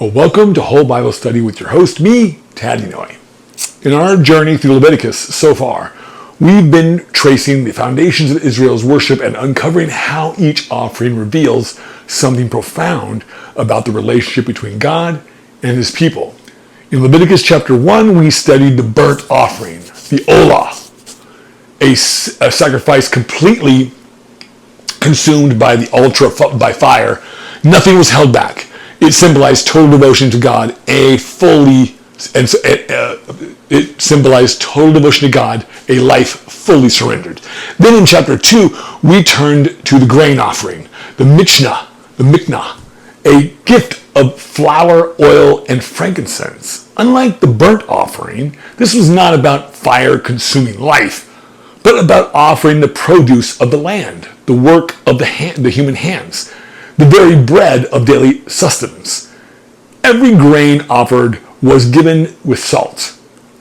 Well, welcome to Whole Bible Study with your host, me, Taddy Noy. In our journey through Leviticus so far, we've been tracing the foundations of Israel's worship and uncovering how each offering reveals something profound about the relationship between God and his people. In Leviticus chapter 1, we studied the burnt offering, the olah, a sacrifice completely consumed by the altar by fire. Nothing was held back. It symbolized total devotion to God, it symbolized total devotion to God, a life fully surrendered. Then in chapter 2, we turned to the grain offering, the miknah, a gift of flour, oil, and frankincense. Unlike the burnt offering, this was not about fire-consuming life, but about offering the produce of the land, the work of the human hands, the very bread of daily sustenance. Every grain offered was given with salt,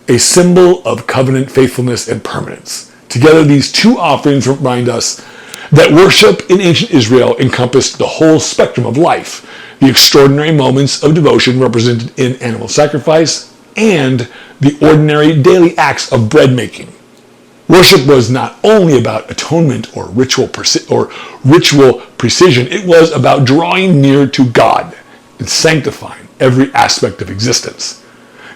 a symbol of covenant faithfulness and permanence. Together, these two offerings remind us that worship in ancient Israel encompassed the whole spectrum of life, the extraordinary moments of devotion represented in animal sacrifice, and the ordinary daily acts of bread making. Worship was not only about atonement or ritual precision, it was about drawing near to God and sanctifying every aspect of existence.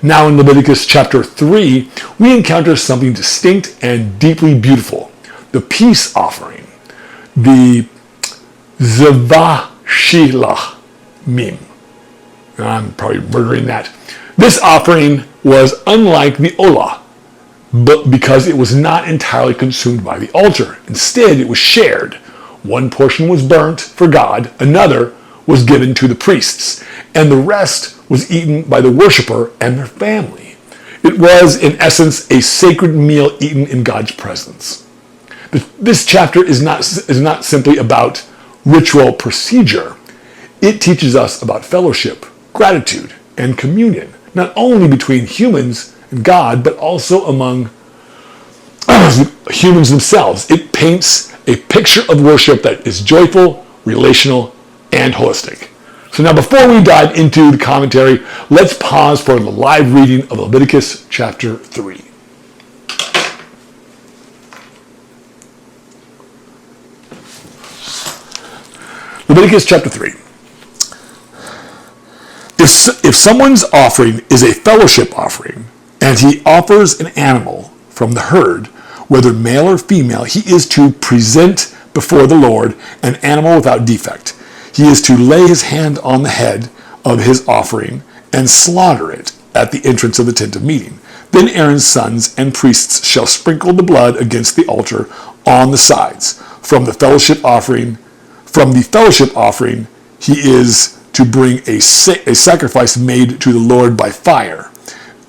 Now in Leviticus chapter 3, we encounter something distinct and deeply beautiful, the peace offering, the zevach shelamim. I'm probably murdering that. This offering was unlike the olah, but because it was not entirely consumed by the altar. Instead, it was shared. One portion was burnt for God, another was given to the priests, and the rest was eaten by the worshiper and their family. It was, in essence, a sacred meal eaten in God's presence. This chapter is not simply about ritual procedure. It teaches us about fellowship, gratitude, and communion, not only between humans and God, but also among humans themselves. It paints a picture of worship that is joyful, relational, and holistic. So now before we dive into the commentary, let's pause for the live reading of Leviticus chapter 3. Leviticus chapter 3. If someone's offering is a fellowship offering, and he offers an animal from the herd, whether male or female, he is to present before the Lord an animal without defect. He is to lay his hand on the head of his offering and slaughter it at the entrance of the tent of meeting. Then Aaron's sons and priests shall sprinkle the blood against the altar on the sides. From the fellowship offering, he is to bring a sacrifice made to the Lord by fire.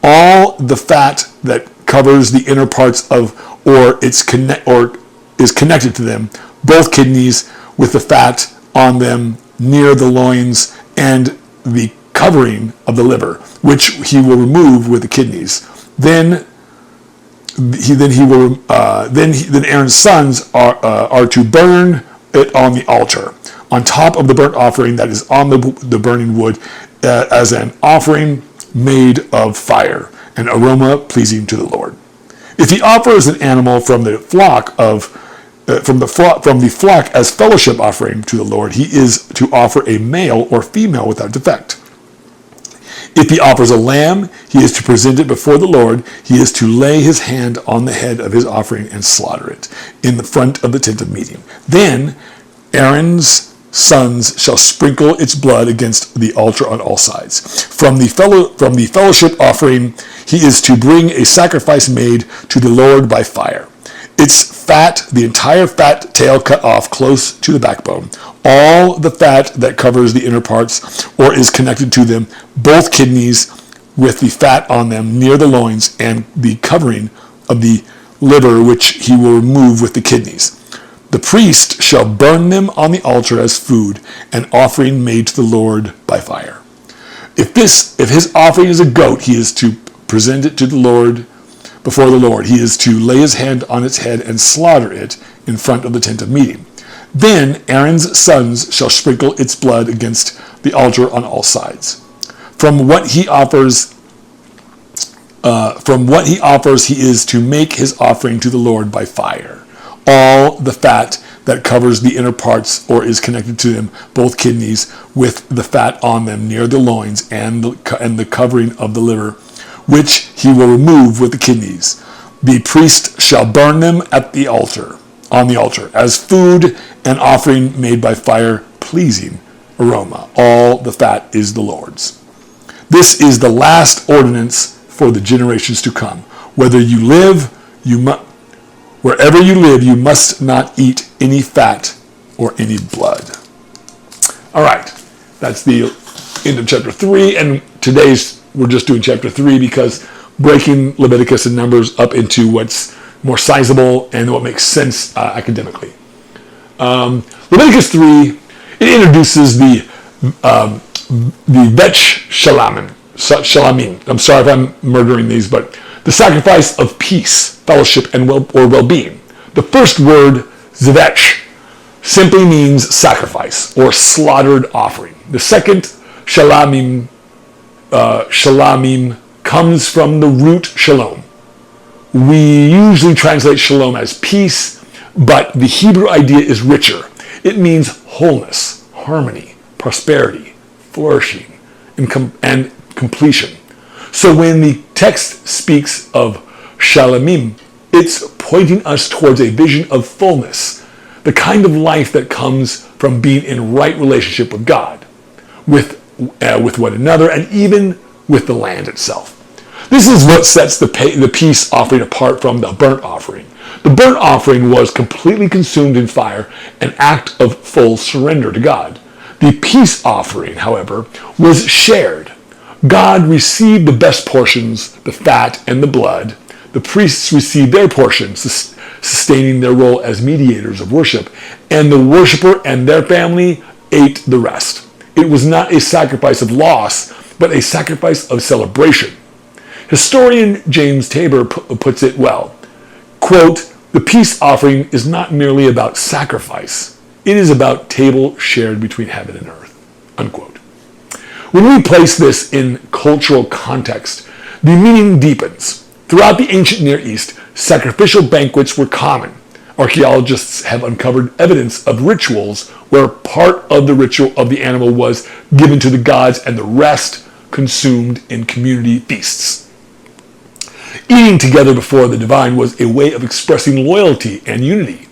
All the fat that covers the inner parts of or is connected to them, both kidneys with the fat on them near the loins, and the covering of the liver, which he will remove with the kidneys. Then Aaron's sons are to burn it on the altar, on top of the burnt offering that is on the burning wood, as an offering made of fire, an aroma pleasing to the Lord. If he offers an animal from the flock as fellowship offering to the Lord, he is to offer a male or female without defect. If he offers a lamb, he is to present it before the Lord. He is to lay his hand on the head of his offering and slaughter it in the front of the tent of meeting. Then Aaron's sons shall sprinkle its blood against the altar on all sides. From the fellowship offering, he is to bring a sacrifice made to the Lord by fire. Its fat, the entire fat tail cut off close to the backbone, all the fat that covers the inner parts or is connected to them, both kidneys with the fat on them near the loins, and the covering of the liver, which he will remove with the kidneys. The priest shall burn them on the altar as food, an offering made to the Lord by fire. If his offering is a goat, he is to present it to the Lord before the Lord. He is to lay his hand on its head and slaughter it in front of the tent of meeting. Then Aaron's sons shall sprinkle its blood against the altar on all sides. From what he offers, he is to make his offering to the Lord by fire. All the fat that covers the inner parts or is connected to them, both kidneys, with the fat on them near the loins and the covering of the liver, which he will remove with the kidneys. The priest shall burn them at the altar, on the altar, as food and offering made by fire, pleasing aroma. All the fat is the Lord's. This is the last ordinance for the generations to come. Wherever you live, you must not eat any fat or any blood. All right, that's the end of chapter 3, and we're just doing chapter 3 because breaking Leviticus and Numbers up into what's more sizable and what makes sense academically. Leviticus 3, it introduces the zevach shelamim. I'm sorry if I'm murdering these, but the sacrifice of peace, fellowship, and well-being. The first word, zevach, simply means sacrifice or slaughtered offering. The second, shelamim, comes from the root shalom. We usually translate shalom as peace, but the Hebrew idea is richer. It means wholeness, harmony, prosperity, flourishing, and completion. So when the text speaks of shalamim, it's pointing us towards a vision of fullness, the kind of life that comes from being in right relationship with God, with one another, and even with the land itself. This is what sets the peace offering apart from the burnt offering. The burnt offering was completely consumed in fire, an act of full surrender to God. The peace offering, however, was shared. God received the best portions, the fat and the blood. The priests received their portions, sustaining their role as mediators of worship, and the worshiper and their family ate the rest. It was not a sacrifice of loss, but a sacrifice of celebration. Historian James Tabor puts it well. Quote, "The peace offering is not merely about sacrifice. It is about table shared between heaven and earth." Unquote. When we place this in cultural context, the meaning deepens. Throughout the ancient Near East, sacrificial banquets were common. Archaeologists have uncovered evidence of rituals where part of the ritual of the animal was given to the gods and the rest consumed in community feasts. Eating together before the divine was a way of expressing loyalty and unity.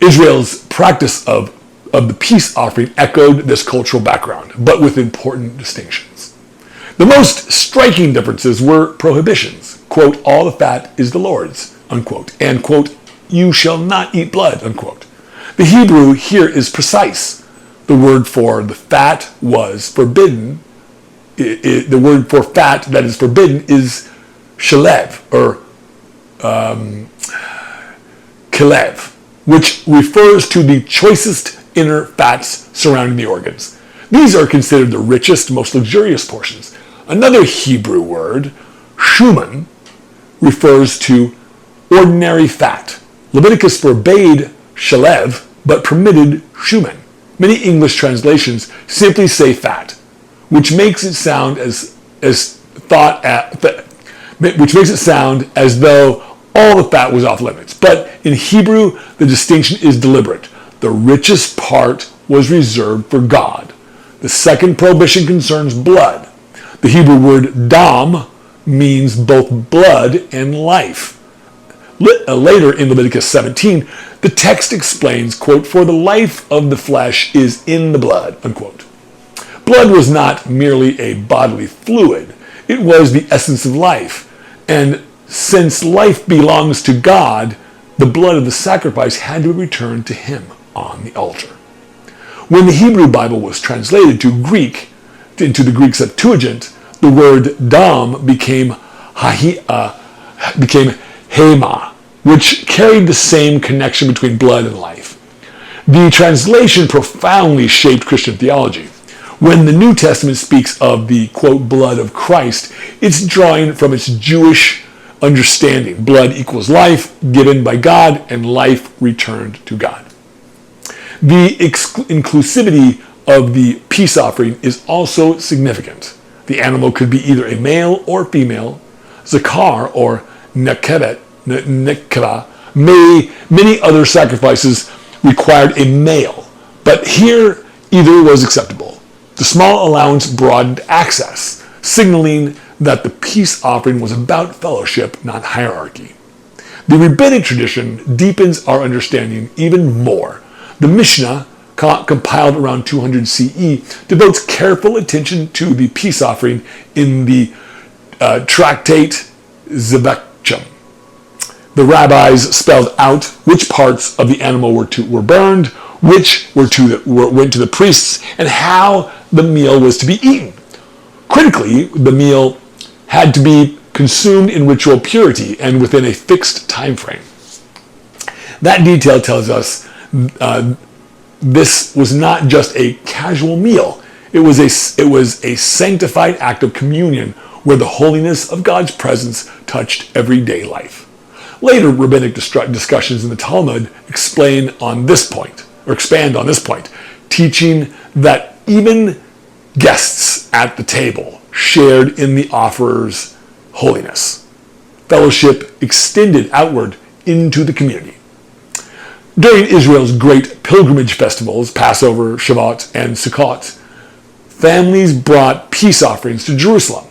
Israel's practice of the peace offering echoed this cultural background, but with important distinctions. The most striking differences were prohibitions. Quote, "All the fat is the Lord's," unquote, and quote, "You shall not eat blood," unquote. The Hebrew here is precise. The word for the fat was forbidden. The word for fat that is forbidden is chelev, or chelev, which refers to the choicest inner fats surrounding the organs. These are considered the richest, most luxurious portions. Another Hebrew word, shuman, refers to ordinary fat. Leviticus forbade chelev, but permitted shuman. Many English translations simply say fat, which makes it sound as though all the fat was off limits. But in Hebrew, the distinction is deliberate. The richest part was reserved for God. The second prohibition concerns blood. The Hebrew word dam means both blood and life. Later in Leviticus 17, the text explains, quote, "For the life of the flesh is in the blood," unquote. Blood was not merely a bodily fluid. It was the essence of life. And since life belongs to God, the blood of the sacrifice had to be returned to him on the altar. When the Hebrew Bible was translated to Greek, into the Greek Septuagint, the word dam became hema, which carried the same connection between blood and life. The translation profoundly shaped Christian theology. When the New Testament speaks of the, quote, blood of Christ, it's drawing from its Jewish understanding. Blood equals life given by God and life returned to God. The inclusivity of the peace offering is also significant. The animal could be either a male or female. Zakar or nekeva. Many other sacrifices required a male, but here either was acceptable. The small allowance broadened access, signaling that the peace offering was about fellowship, not hierarchy. The rabbinic tradition deepens our understanding even more. The Mishnah, compiled around 200 CE, devotes careful attention to the peace offering in the tractate zevach. The rabbis spelled out which parts of the animal were burned, which went to the priests, and how the meal was to be eaten. Critically, the meal had to be consumed in ritual purity and within a fixed time frame. That detail tells us this was not just a casual meal. It was a sanctified act of communion where the holiness of God's presence touched everyday life. Later rabbinic discussions in the Talmud expand on this point, teaching that even guests at the table shared in the offerer's holiness. Fellowship extended outward into the community. During Israel's great pilgrimage festivals, Passover, Shavuot, and Sukkot, families brought peace offerings to Jerusalem.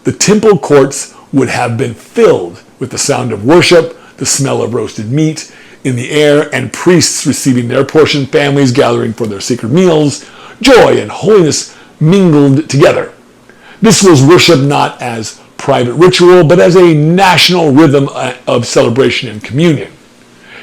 The temple courts would have been filled with the sound of worship, the smell of roasted meat in the air, and priests receiving their portion, families gathering for their sacred meals. Joy and holiness mingled together. This was worship not as private ritual, but as a national rhythm of celebration and communion.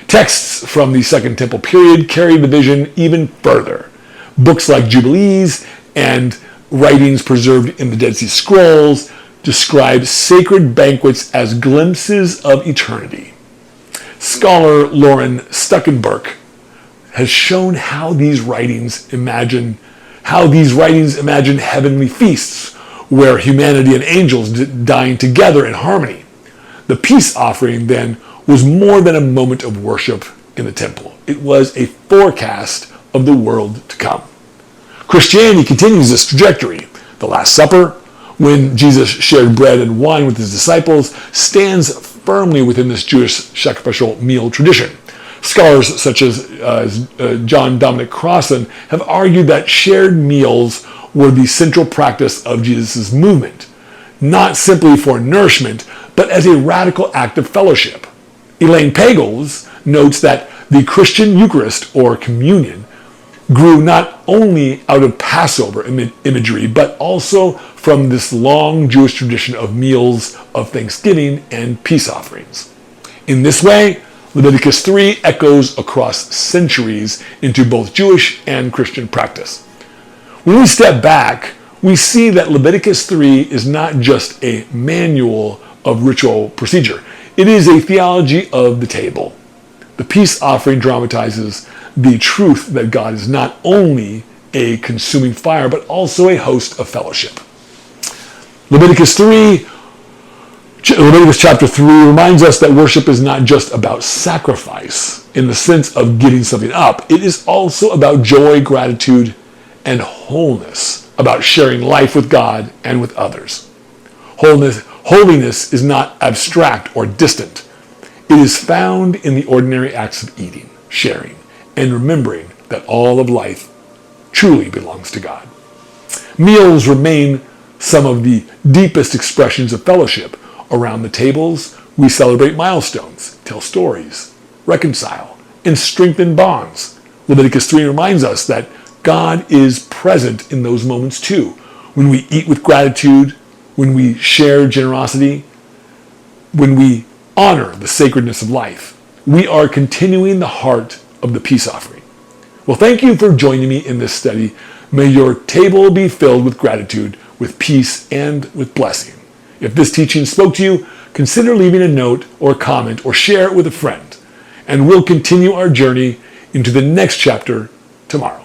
Texts from the Second Temple period carry the vision even further. Books like Jubilees and writings preserved in the Dead Sea Scrolls describe sacred banquets as glimpses of eternity. Scholar Lauren Stuckenberg has shown how these writings imagine heavenly feasts where humanity and angels dine together in harmony. The peace offering, then, was more than a moment of worship in the temple. It was a forecast of the world to come. Christianity continues this trajectory. The Last Supper, when Jesus shared bread and wine with his disciples, stands firmly within this Jewish sacrificial meal tradition. Scholars such as John Dominic Crossan have argued that shared meals were the central practice of Jesus' movement, not simply for nourishment, but as a radical act of fellowship. Elaine Pagels notes that the Christian Eucharist, or communion, grew not only out of Passover imagery, but also from this long Jewish tradition of meals of thanksgiving and peace offerings. In this way, Leviticus 3 echoes across centuries into both Jewish and Christian practice. When we step back, we see that Leviticus 3 is not just a manual of ritual procedure. It is a theology of the table. The peace offering dramatizes the truth that God is not only a consuming fire, but also a host of fellowship. Leviticus chapter 3 reminds us that worship is not just about sacrifice in the sense of giving something up. It is also about joy, gratitude, and wholeness, about sharing life with God and with others. Holiness is not abstract or distant. It is found in the ordinary acts of eating, sharing, and remembering that all of life truly belongs to God. Meals remain some of the deepest expressions of fellowship. Around the tables, we celebrate milestones, tell stories, reconcile, and strengthen bonds. Leviticus 3 reminds us that God is present in those moments too. When we eat with gratitude, when we share generosity, when we honor the sacredness of life, we are continuing the heart of the peace offering. Well, thank you for joining me in this study. May your table be filled with gratitude, with peace, and with blessing. If this teaching spoke to you, consider leaving a note or comment or share it with a friend. And we'll continue our journey into the next chapter tomorrow.